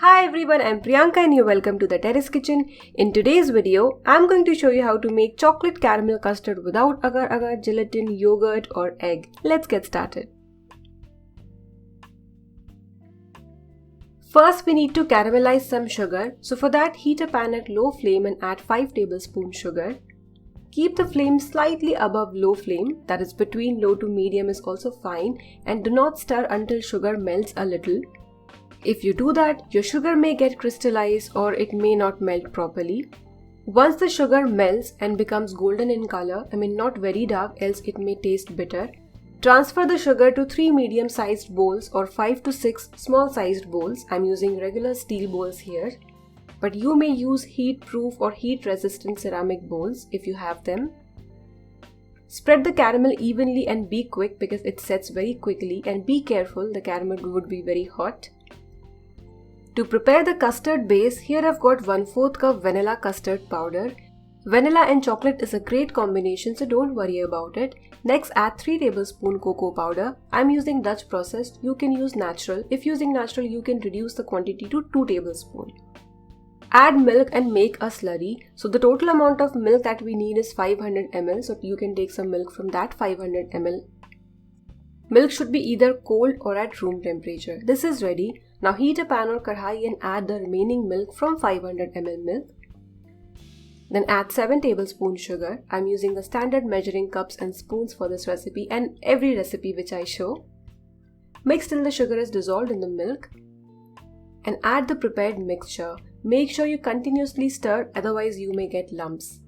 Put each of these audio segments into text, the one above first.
Hi everyone, I'm Priyanka and you're welcome to the Terrace Kitchen. In today's video, I'm going to show you how to make chocolate caramel custard without agar-agar, gelatin, yogurt or egg. Let's get started. First, we need to caramelize some sugar. So for that, heat a pan at low flame and add 5 tablespoons sugar. Keep the flame slightly above low flame, that is between low to medium is also fine, and do not stir until sugar melts a little. If you do that, your sugar may get crystallized or it may not melt properly. Once the sugar melts and becomes golden in color, not very dark else it may taste bitter, transfer the sugar to 3 medium-sized bowls or 5 to 6 small-sized bowls. I'm using regular steel bowls here, but you may use heat-proof or heat-resistant ceramic bowls if you have them. Spread the caramel evenly and be quick because it sets very quickly, and be careful, the caramel would be very hot. To prepare the custard base, here I've got 1/4 cup vanilla custard powder. Vanilla and chocolate is a great combination, so don't worry about it. Next, add 3 tablespoons cocoa powder. I'm using Dutch processed, you can use natural. If using natural, you can reduce the quantity to 2 tablespoons. Add milk and make a slurry. So the total amount of milk that we need is 500 ml, so you can take some milk from that 500 ml. Milk should be either cold or at room temperature. This is ready. Now heat a pan or kadhai and add the remaining milk from 500 ml milk. Then add 7 tablespoons sugar. I'm using the standard measuring cups and spoons for this recipe and every recipe which I show. Mix till the sugar is dissolved in the milk and add the prepared mixture. Make sure you continuously stir, otherwise you may get lumps.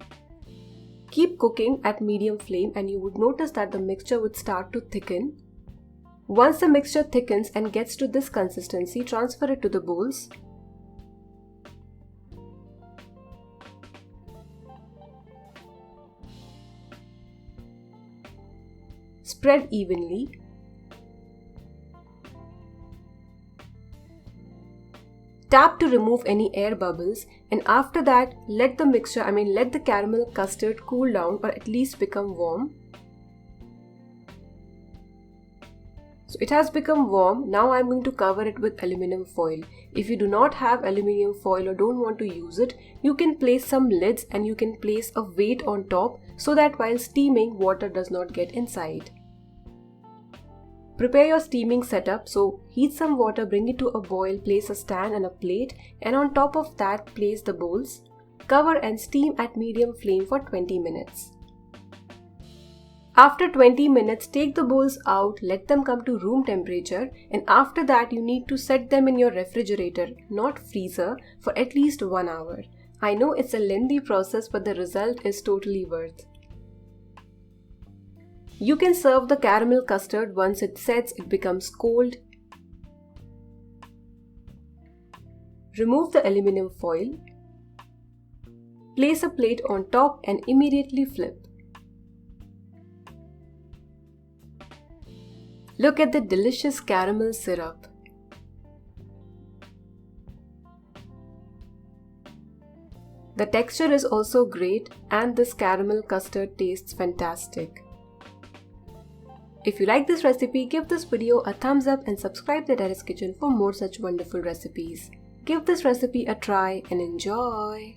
Keep cooking at medium flame and you would notice that the mixture would start to thicken. Once the mixture thickens and gets to this consistency, transfer it to the bowls. Spread evenly. Tap to remove any air bubbles, and after that let the caramel custard cool down or at least become warm. So it has become warm. Now I'm going to cover it with aluminum foil. If you do not have aluminum foil or don't want to use it, you can place some lids and you can place a weight on top so that while steaming, water does not get inside. Prepare your steaming setup. So heat some water, bring it to a boil, place a stand and a plate, and on top of that place the bowls. Cover and steam at medium flame for 20 minutes. After 20 minutes, take the bowls out, let them come to room temperature, and after that you need to set them in your refrigerator, not freezer, for at least 1 hour. I know it's a lengthy process, but the result is totally worth. You can serve the caramel custard once it sets, it becomes cold. Remove the aluminum foil. Place a plate on top and immediately flip. Look at the delicious caramel syrup. The texture is also great and this caramel custard tastes fantastic. If you like this recipe, give this video a thumbs up and subscribe to Terrace Kitchen for more such wonderful recipes. Give this recipe a try and enjoy!